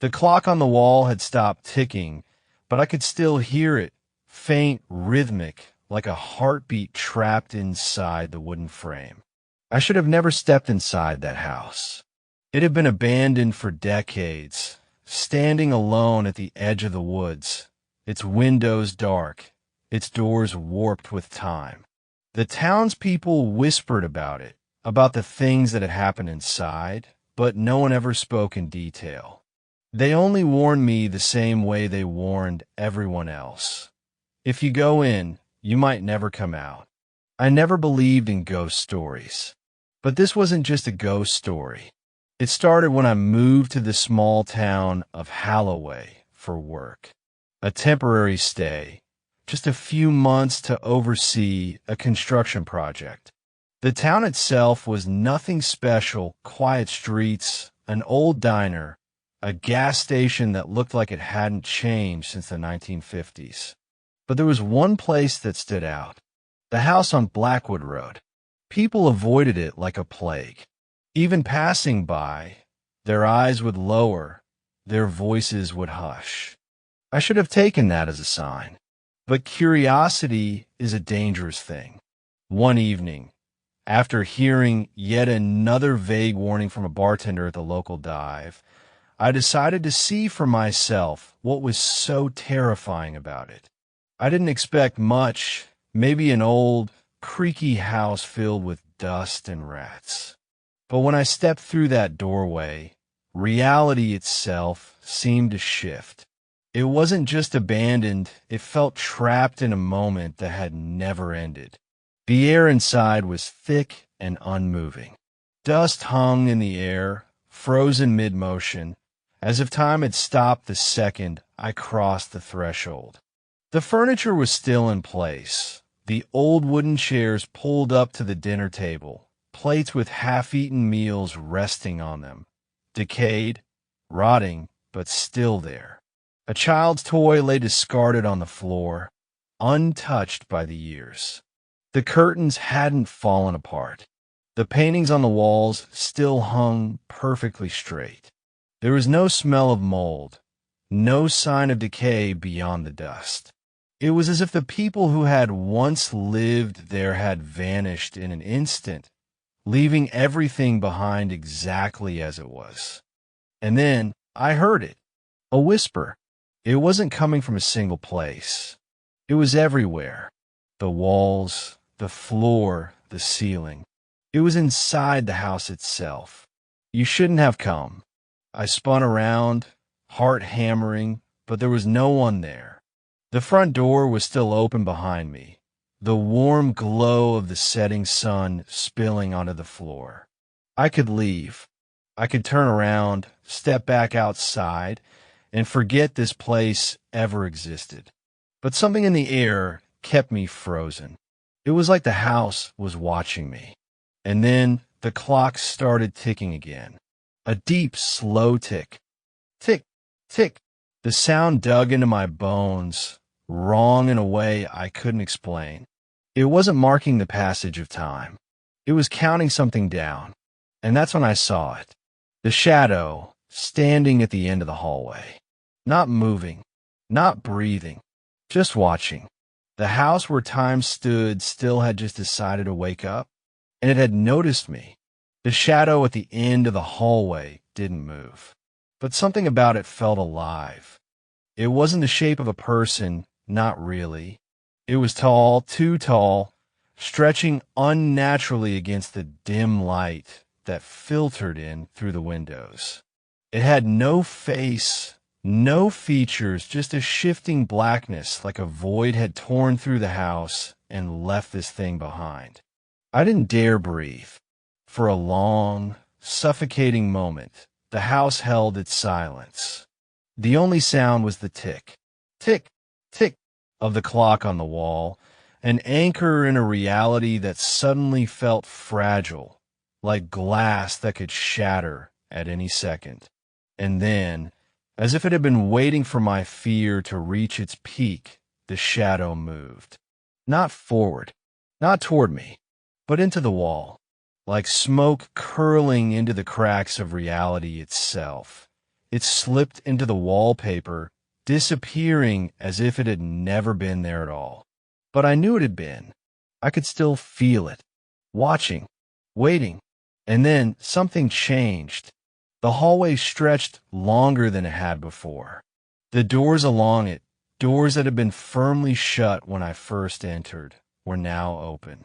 The clock on the wall had stopped ticking, but I could still hear it, faint, rhythmic, like a heartbeat trapped inside the wooden frame. I should have never stepped inside that house. It had been abandoned for decades, standing alone at the edge of the woods, its windows dark, its doors warped with time. The townspeople whispered about it, about the things that had happened inside, but no one ever spoke in detail. They only warned me the same way they warned everyone else. If you go in, you might never come out. I never believed in ghost stories. But this wasn't just a ghost story. It started when I moved to the small town of Holloway for work. A temporary stay, just a few months to oversee a construction project. The town itself was nothing special: quiet streets, an old diner, a gas station that looked like it hadn't changed since the 1950s. But there was one place that stood out: the house on Blackwood Road. People avoided it like a plague. Even passing by, their eyes would lower, their voices would hush. I should have taken that as a sign. But curiosity is a dangerous thing. One evening, after hearing yet another vague warning from a bartender at the local dive, I decided to see for myself what was so terrifying about it. I didn't expect much, maybe an old, creaky house filled with dust and rats. But when I stepped through that doorway, reality itself seemed to shift. It wasn't just abandoned, it felt trapped in a moment that had never ended. The air inside was thick and unmoving. Dust hung in the air, frozen mid-motion, as if time had stopped the second I crossed the threshold. The furniture was still in place, the old wooden chairs pulled up to the dinner table, plates with half-eaten meals resting on them, decayed, rotting, but still there. A child's toy lay discarded on the floor, untouched by the years. The curtains hadn't fallen apart. The paintings on the walls still hung perfectly straight. There was no smell of mold, no sign of decay beyond the dust. It was as if the people who had once lived there had vanished in an instant, leaving everything behind exactly as it was. And then I heard it, a whisper. It wasn't coming from a single place. It was everywhere. The walls, the floor, the ceiling. It was inside the house itself. You shouldn't have come. I spun around, heart hammering, but there was no one there. The front door was still open behind me, the warm glow of the setting sun spilling onto the floor. I could leave. I could turn around, step back outside, and forget this place ever existed. But something in the air kept me frozen. It was like the house was watching me. And then the clock started ticking again. A deep, slow tick. Tick, tick. The sound dug into my bones, wrong in a way I couldn't explain. It wasn't marking the passage of time. It was counting something down. And that's when I saw it. The shadow standing at the end of the hallway. Not moving, not breathing, just watching. The house where time stood still had just decided to wake up, and it had noticed me. The shadow at the end of the hallway didn't move, but something about it felt alive. It wasn't the shape of a person, not really. It was tall, too tall, stretching unnaturally against the dim light that filtered in through the windows. It had no face, no features, just a shifting blackness like a void had torn through the house and left this thing behind. I didn't dare breathe. For a long, suffocating moment, the house held its silence. The only sound was the tick, tick, tick of the clock on the wall, an anchor in a reality that suddenly felt fragile, like glass that could shatter at any second. And then, as if it had been waiting for my fear to reach its peak, the shadow moved. Not forward, not toward me, but into the wall, like smoke curling into the cracks of reality itself. It slipped into the wallpaper, disappearing as if it had never been there at all. But I knew it had been. I could still feel it, watching, waiting. And then something changed. The hallway stretched longer than it had before. The doors along it, doors that had been firmly shut when I first entered, were now open.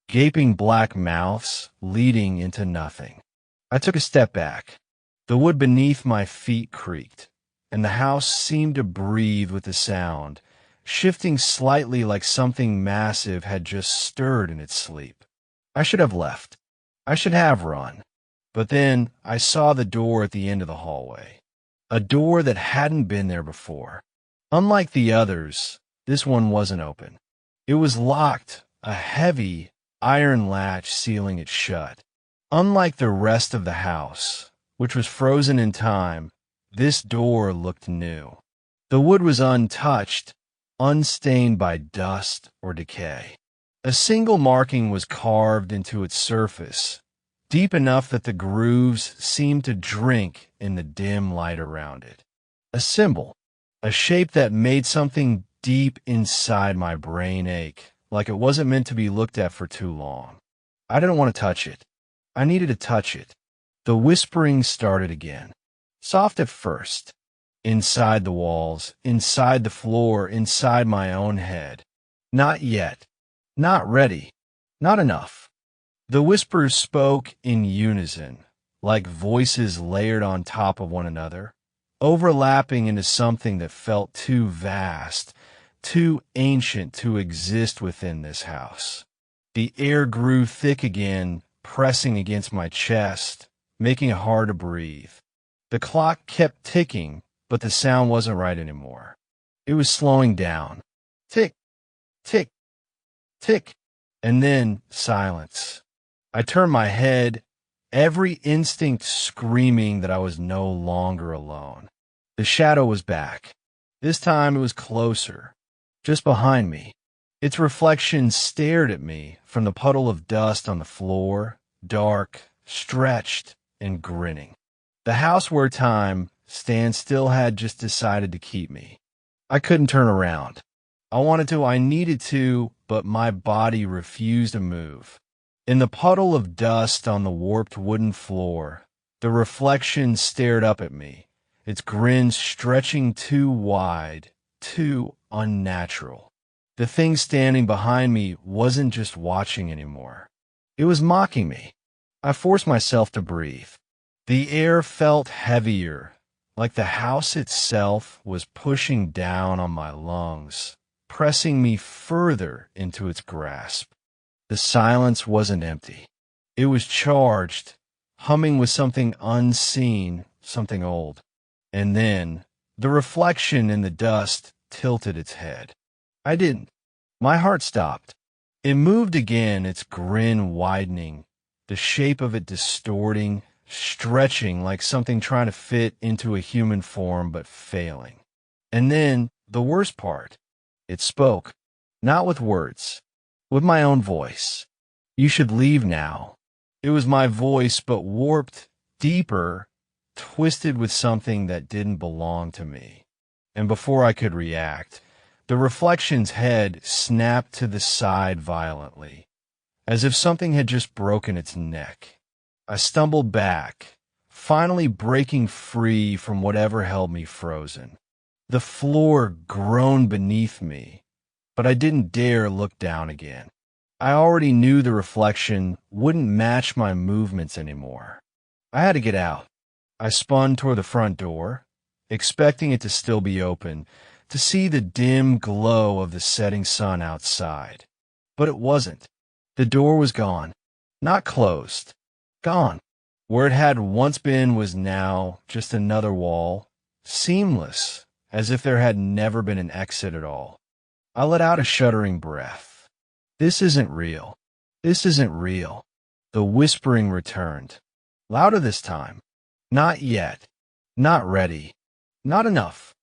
Gaping black mouths leading into nothing. I took a step back. The wood beneath my feet creaked, and the house seemed to breathe with the sound, shifting slightly like something massive had just stirred in its sleep. I should have left. I should have run. But then I saw the door at the end of the hallway. A door that hadn't been there before. Unlike the others, this one wasn't open. It was locked, a heavy iron latch sealing it shut. Unlike the rest of the house, which was frozen in time, this door looked new. The wood was untouched, unstained by dust or decay. A single marking was carved into its surface, deep enough that the grooves seemed to drink in the dim light around it. A symbol, a shape that made something deep inside my brain ache, like it wasn't meant to be looked at for too long. I didn't want to touch it. I needed to touch it. The whispering started again. Soft at first. Inside the walls, inside the floor, inside my own head. Not yet. Not ready. Not enough. The whispers spoke in unison, like voices layered on top of one another, overlapping into something that felt too vast, too ancient to exist within this house. The air grew thick again, pressing against my chest, making it hard to breathe. The clock kept ticking, but the sound wasn't right anymore. It was slowing down. Tick, tick, tick, and then silence. I turned my head, every instinct screaming that I was no longer alone. The shadow was back. This time it was closer, just behind me. Its reflection stared at me from the puddle of dust on the floor, dark, stretched, and grinning. The house where time, Stan still had just decided to keep me. I couldn't turn around. I wanted to, I needed to, but my body refused to move. In the puddle of dust on the warped wooden floor, the reflection stared up at me, its grin stretching too wide, too unnatural. The thing standing behind me wasn't just watching anymore. It was mocking me. I forced myself to breathe. The air felt heavier, like the house itself was pushing down on my lungs, pressing me further into its grasp. The silence wasn't empty. It was charged, humming with something unseen, something old. And then, the reflection in the dust tilted its head. I didn't. My heart stopped. It moved again, its grin widening, the shape of it distorting, stretching like something trying to fit into a human form but failing. And then, the worst part, it spoke, not with words, with my own voice. You should leave now. It was my voice, but warped, deeper, twisted with something that didn't belong to me. And before I could react, the reflection's head snapped to the side violently, as if something had just broken its neck. I stumbled back, finally breaking free from whatever held me frozen. The floor groaned beneath me, but I didn't dare look down again. I already knew the reflection wouldn't match my movements anymore. I had to get out. I spun toward the front door, expecting it to still be open, to see the dim glow of the setting sun outside. But it wasn't. The door was gone. Not closed. Gone. Where it had once been was now just another wall, seamless, as if there had never been an exit at all. I let out a shuddering breath. This isn't real. This isn't real. The whispering returned. Louder this time. Not yet. Not ready. Not enough.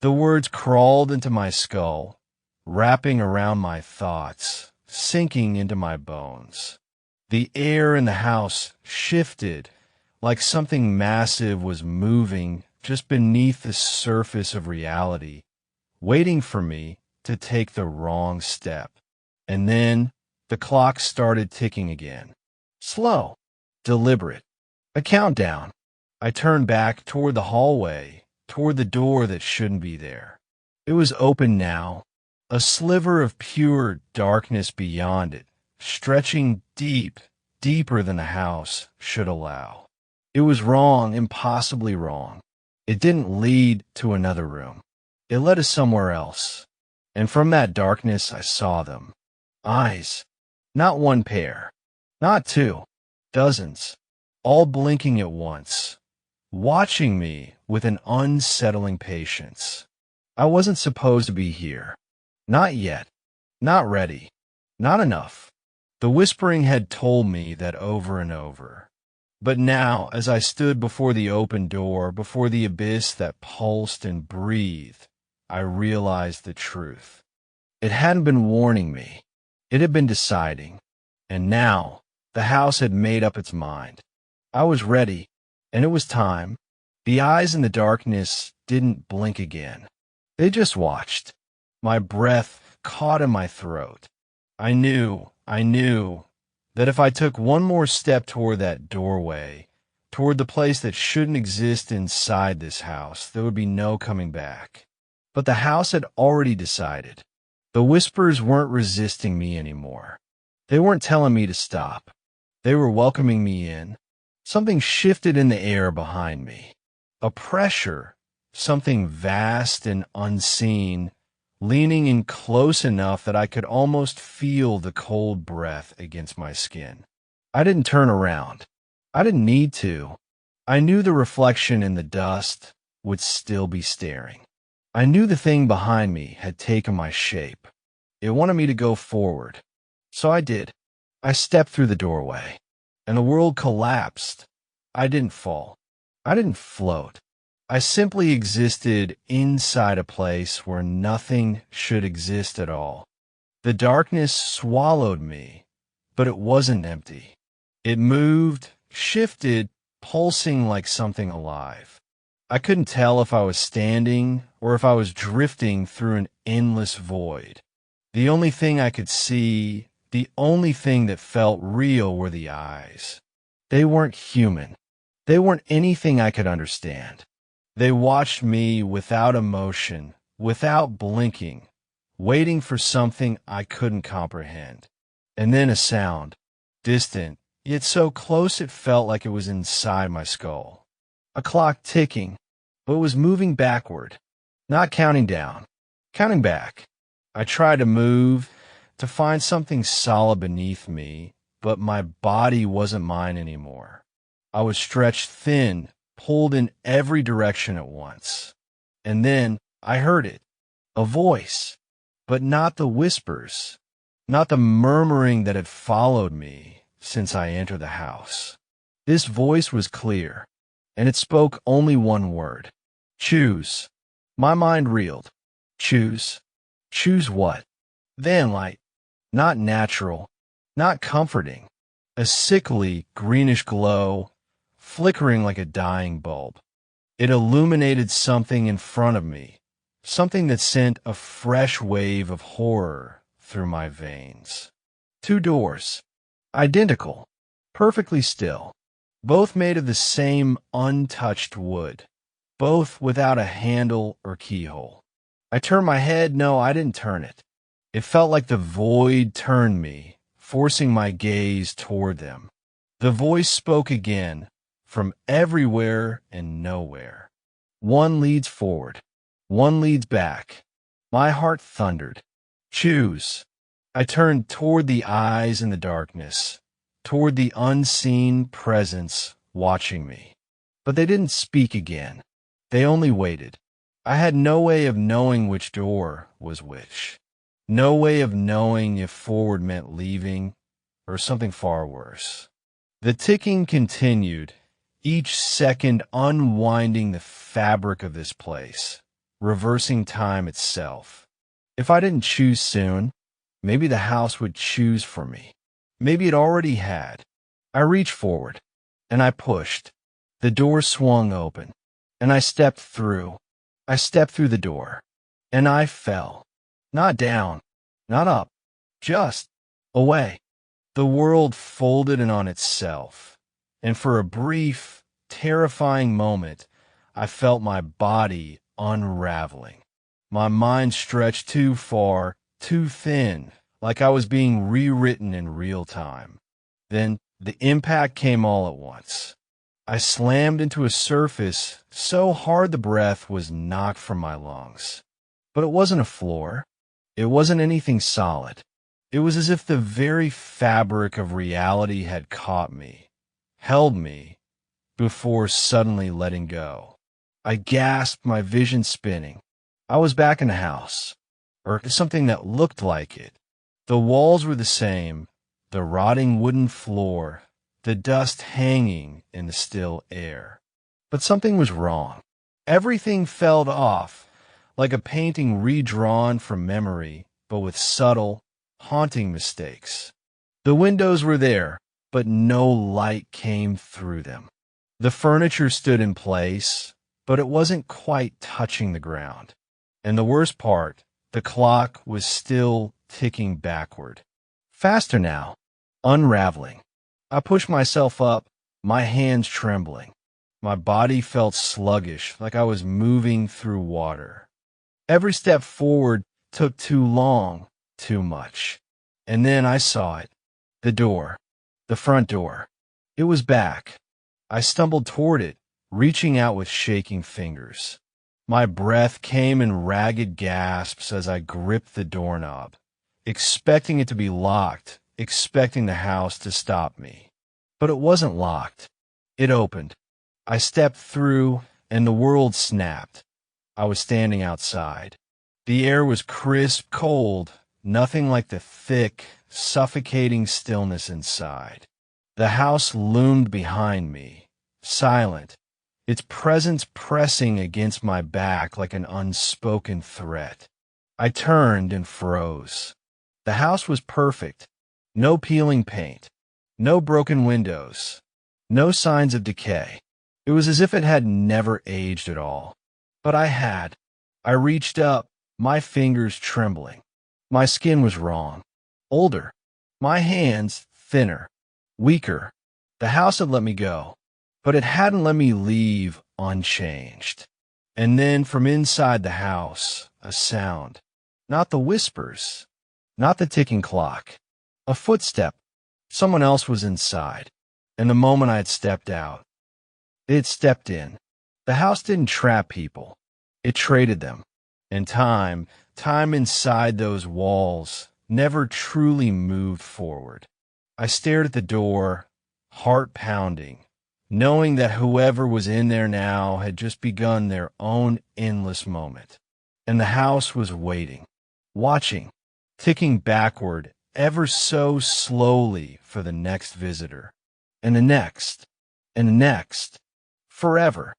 The words crawled into my skull, wrapping around my thoughts, sinking into my bones. The air in the house shifted, like something massive was moving, just beneath the surface of reality, waiting for me to take the wrong step. And then the clock started ticking again. Slow, deliberate, a countdown. I turned back toward the hallway, toward the door that shouldn't be there. It was open now, a sliver of pure darkness beyond it, stretching deep, deeper than the house should allow. It was wrong, impossibly wrong. It didn't lead to another room. It led us somewhere else. And from that darkness, I saw them. Eyes. Not one pair. Not two. Dozens. All blinking at once. Watching me with an unsettling patience. I wasn't supposed to be here. Not yet. Not ready. Not enough. The whispering had told me that over and over. But now, as I stood before the open door, before the abyss that pulsed and breathed, I realized the truth. It hadn't been warning me. It had been deciding. And now, the house had made up its mind. I was ready, and it was time. The eyes in the darkness didn't blink again. They just watched. My breath caught in my throat. I knew that if I took one more step toward that doorway, toward the place that shouldn't exist inside this house, there would be no coming back. But the house had already decided. The whispers weren't resisting me anymore. They weren't telling me to stop. They were welcoming me in. Something shifted in the air behind me. A pressure, something vast and unseen, leaning in close enough that I could almost feel the cold breath against my skin. I didn't turn around. I didn't need to. I knew the reflection in the dust would still be staring. I knew the thing behind me had taken my shape. It wanted me to go forward. So I did. I stepped through the doorway, and the world collapsed. I didn't fall. I didn't float. I simply existed inside a place where nothing should exist at all. The darkness swallowed me, but it wasn't empty. It moved, shifted, pulsing like something alive. I couldn't tell if I was standing or if I was drifting through an endless void. The only thing I could see, the only thing that felt real were the eyes. They weren't human. They weren't anything I could understand. They watched me without emotion, without blinking, waiting for something I couldn't comprehend. And then a sound, distant, yet so close it felt like it was inside my skull. A clock ticking, but it was moving backward, not counting down, counting back. I tried to move, to find something solid beneath me, but my body wasn't mine anymore. I was stretched thin, pulled in every direction at once. And then I heard it, a voice, but not the whispers, not the murmuring that had followed me since I entered the house. This voice was clear, and it spoke only one word. Choose. My mind reeled. Choose. Choose what? Van light. Not natural, not comforting. A sickly, greenish glow, flickering like a dying bulb. It illuminated something in front of me, something that sent a fresh wave of horror through my veins. Two doors, identical, perfectly still, both made of the same untouched wood, both without a handle or keyhole. I turned my head. No, I didn't turn it. It felt like the void turned me, forcing my gaze toward them. The voice spoke again, from everywhere and nowhere. One leads forward. One leads back. My heart thundered. Choose. I turned toward the eyes in the darkness, toward the unseen presence watching me. But they didn't speak again. They only waited. I had no way of knowing which door was which. No way of knowing if forward meant leaving or something far worse. The ticking continued, each second unwinding the fabric of this place, reversing time itself. If I didn't choose soon, maybe the house would choose for me. Maybe it already had. I reached forward, and I pushed. The door swung open. and I stepped through. I stepped through the door, and I fell. Not down, not up, just away. The world folded in on itself, and for a brief, terrifying moment, I felt my body unraveling. My mind stretched too far, too thin, like I was being rewritten in real time. Then the impact came all at once. I slammed into a surface so hard the breath was knocked from my lungs. But it wasn't a floor. It wasn't anything solid. It was as if the very fabric of reality had caught me, held me, before suddenly letting go. I gasped, my vision spinning. I was back in the house, or something that looked like it. The walls were the same, the rotting wooden floor, the dust hanging in the still air. But something was wrong. Everything felt off, like a painting redrawn from memory, but with subtle, haunting mistakes. The windows were there, but no light came through them. The furniture stood in place, but it wasn't quite touching the ground. And the worst part, the clock was still ticking backward. Faster now, unraveling. I pushed myself up, my hands trembling. My body felt sluggish, like I was moving through water. Every step forward took too long, too much. And then I saw it. The door. The front door. It was back. I stumbled toward it, reaching out with shaking fingers. My breath came in ragged gasps as I gripped the doorknob, expecting it to be locked, expecting the house to stop me. But it wasn't locked. It opened. I stepped through, and the world snapped. I was standing outside. The air was crisp, cold, nothing like the thick, suffocating stillness inside. The house loomed behind me, silent, its presence pressing against my back like an unspoken threat. I turned and froze. The house was perfect. No peeling paint, no broken windows, no signs of decay. It was as if it had never aged at all. But I had. I reached up, my fingers trembling. My skin was wrong. Older. My hands thinner. Weaker. The house had let me go, but it hadn't let me leave unchanged. And then from inside the house, a sound. Not the whispers. Not the ticking clock. A footstep. Someone else was inside. And the moment I had stepped out, it stepped in. The house didn't trap people. It traded them. And time inside those walls never truly moved forward. I stared at the door, heart pounding, knowing that whoever was in there now had just begun their own endless moment. And the house was waiting, watching, ticking backward ever so slowly for the next visitor. And the next, and the next, forever.